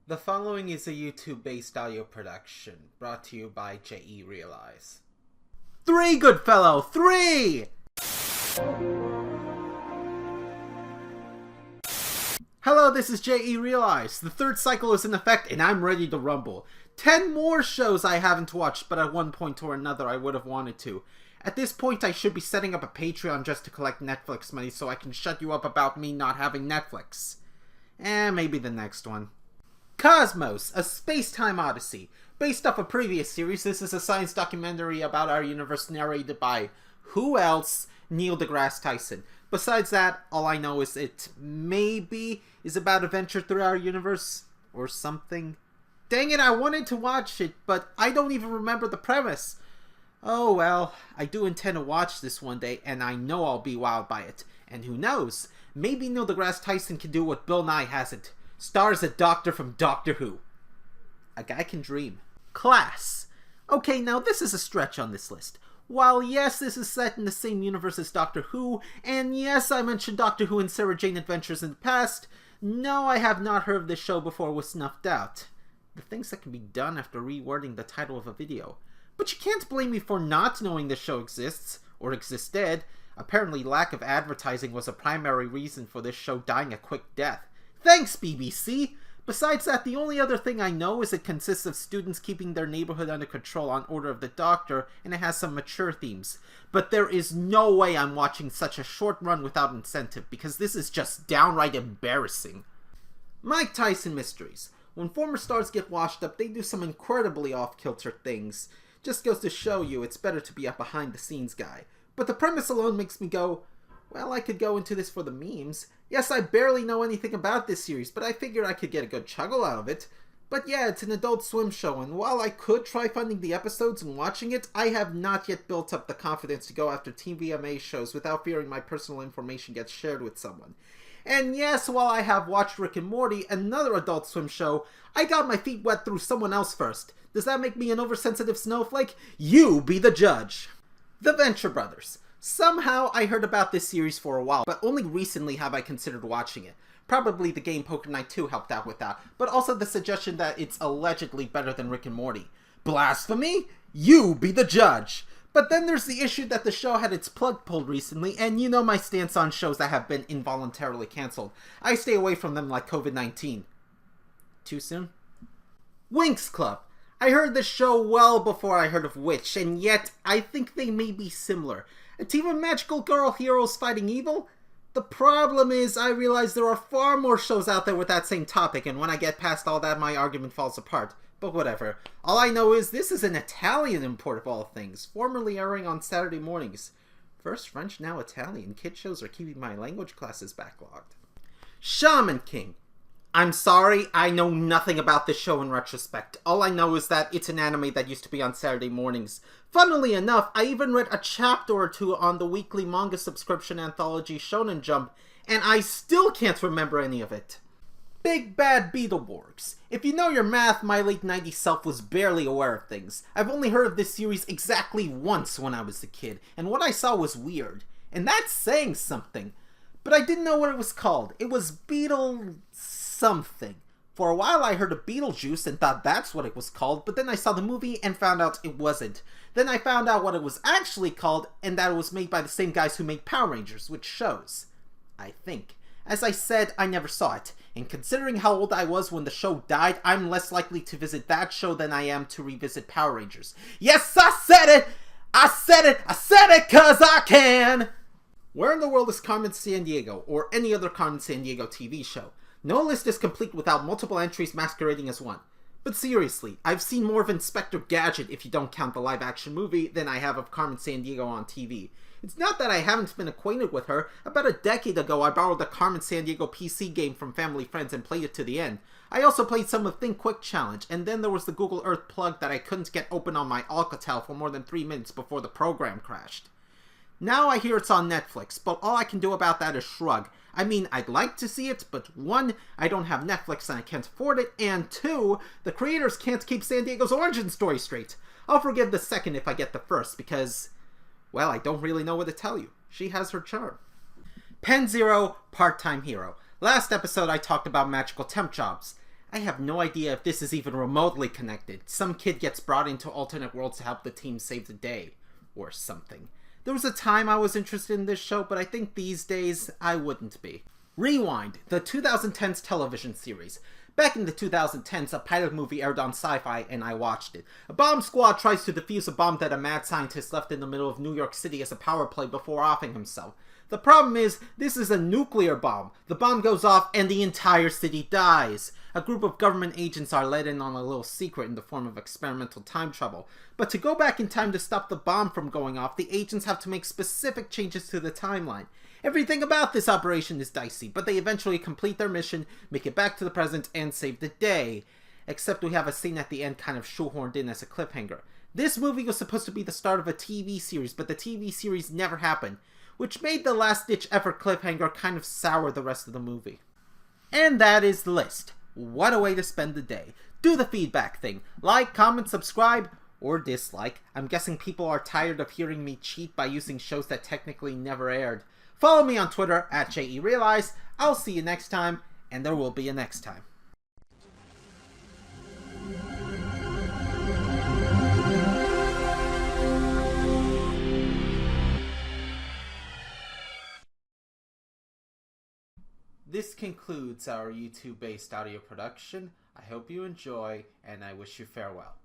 The following is a YouTube-based audio production, brought to you by J.E. Realize. 3, Goodfellow! 3! Hello, this is J.E. Realize. The third cycle is in effect, and I'm ready to rumble. 10 more shows I haven't watched, but at one point or another I would have wanted to. At this point, I should be setting up a Patreon just to collect Netflix money so I can shut you up about me not having Netflix. Maybe the next one. Cosmos, a space-time odyssey. Based off a previous series, this is a science documentary about our universe narrated by, who else? Neil deGrasse Tyson. Besides that, all I know is it maybe is about adventure through our universe, or something. Dang it, I wanted to watch it, but I don't even remember the premise. Oh well, I do intend to watch this one day, and I know I'll be wowed by it. And who knows, maybe Neil deGrasse Tyson can do what Bill Nye hasn't. Stars a doctor from Doctor Who. A guy can dream. Class. Okay, now this is a stretch on this list. While yes, this is set in the same universe as Doctor Who, and yes, I mentioned Doctor Who and Sarah Jane Adventures in the past, no, I have not heard of this show before was snuffed out. The things that can be done after rewording the title of a video. But you can't blame me for not knowing the show exists, or existed. Apparently lack of advertising was a primary reason for this show dying a quick death. Thanks, BBC! Besides that, the only other thing I know is it consists of students keeping their neighborhood under control on order of the doctor, and it has some mature themes. But there is no way I'm watching such a short run without incentive, because this is just downright embarrassing. Mike Tyson Mysteries. When former stars get washed up, they do some incredibly off-kilter things. Just goes to show you it's better to be a behind-the-scenes guy. But the premise alone makes me go, well, I could go into this for the memes. Yes, I barely know anything about this series, but I figured I could get a good chuckle out of it. But yeah, it's an Adult Swim show, and while I could try finding the episodes and watching it, I have not yet built up the confidence to go after TVMA shows without fearing my personal information gets shared with someone. And yes, while I have watched Rick and Morty, another Adult Swim show, I got my feet wet through someone else first. Does that make me an oversensitive snowflake? You be the judge. The Venture Brothers. Somehow I heard about this series for a while, but only recently have I considered watching it. Probably the game Poker Night 2 helped out with that, but also the suggestion that it's allegedly better than Rick and Morty. Blasphemy? You be the judge! But then there's the issue that the show had its plug pulled recently, and you know my stance on shows that have been involuntarily cancelled. I stay away from them like COVID-19. Too soon? Winx Club. I heard this show well before I heard of Witch, and yet I think they may be similar. A team of magical girl heroes fighting evil? The problem is, I realize there are far more shows out there with that same topic, and when I get past all that, my argument falls apart. But whatever. All I know is this is an Italian import of all things, formerly airing on Saturday mornings. First French, now Italian. Kid shows are keeping my language classes backlogged. Shaman King. I'm sorry, I know nothing about this show in retrospect. All I know is that it's an anime that used to be on Saturday mornings. Funnily enough, I even read a chapter or two on the weekly manga subscription anthology Shonen Jump, and I still can't remember any of it. Big Bad Beetle Bros. If you know your math, my late 90s self was barely aware of things. I've only heard of this series exactly once when I was a kid, and what I saw was weird. And that's saying something. But I didn't know what it was called. It was Beetle something. For a while I heard of Beetlejuice and thought that's what it was called, but then I saw the movie and found out it wasn't. Then I found out what it was actually called, and that it was made by the same guys who made Power Rangers, which shows. I think. As I said, I never saw it, and considering how old I was when the show died, I'm less likely to visit that show than I am to revisit Power Rangers. Yes, I said it! I said it! I said it 'cause I can! Where in the world is Carmen Sandiego, or any other Carmen Sandiego TV show? No list is complete without multiple entries masquerading as one. But seriously, I've seen more of Inspector Gadget, if you don't count the live-action movie, than I have of Carmen Sandiego on TV. It's not that I haven't been acquainted with her. About a decade ago, I borrowed the Carmen Sandiego PC game from family friends and played it to the end. I also played some of Think Quick Challenge, and then there was the Google Earth plug that I couldn't get open on my Alcatel for more than 3 minutes before the program crashed. Now I hear it's on Netflix, but all I can do about that is shrug. I mean, I'd like to see it, but 1, I don't have Netflix and I can't afford it, and 2, the creators can't keep San Diego's origin story straight. I'll forgive the second if I get the first, because, well, I don't really know what to tell you. She has her charm. Pen Zero, Part-Time Hero. Last episode I talked about magical temp jobs. I have no idea if this is even remotely connected. Some kid gets brought into alternate worlds to help the team save the day. Or something. There was a time I was interested in this show, but I think these days I wouldn't be. Rewind, the 2010s television series. Back in the 2010s, a pilot movie aired on Sci-Fi, and I watched it. A bomb squad tries to defuse a bomb that a mad scientist left in the middle of New York City as a power play before offing himself. The problem is, this is a nuclear bomb. The bomb goes off, and the entire city dies. A group of government agents are let in on a little secret in the form of experimental time travel. But to go back in time to stop the bomb from going off, the agents have to make specific changes to the timeline. Everything about this operation is dicey, but they eventually complete their mission, make it back to the present, and save the day. Except we have a scene at the end kind of shoehorned in as a cliffhanger. This movie was supposed to be the start of a TV series, but the TV series never happened, which made the last-ditch effort cliffhanger kind of sour the rest of the movie. And that is the list. What a way to spend the day. Do the feedback thing. Like, comment, subscribe, or dislike. I'm guessing people are tired of hearing me cheat by using shows that technically never aired. Follow me on Twitter at JERealize. I'll see you next time, and there will be a next time. This concludes our YouTube-based audio production. I hope you enjoy, and I wish you farewell.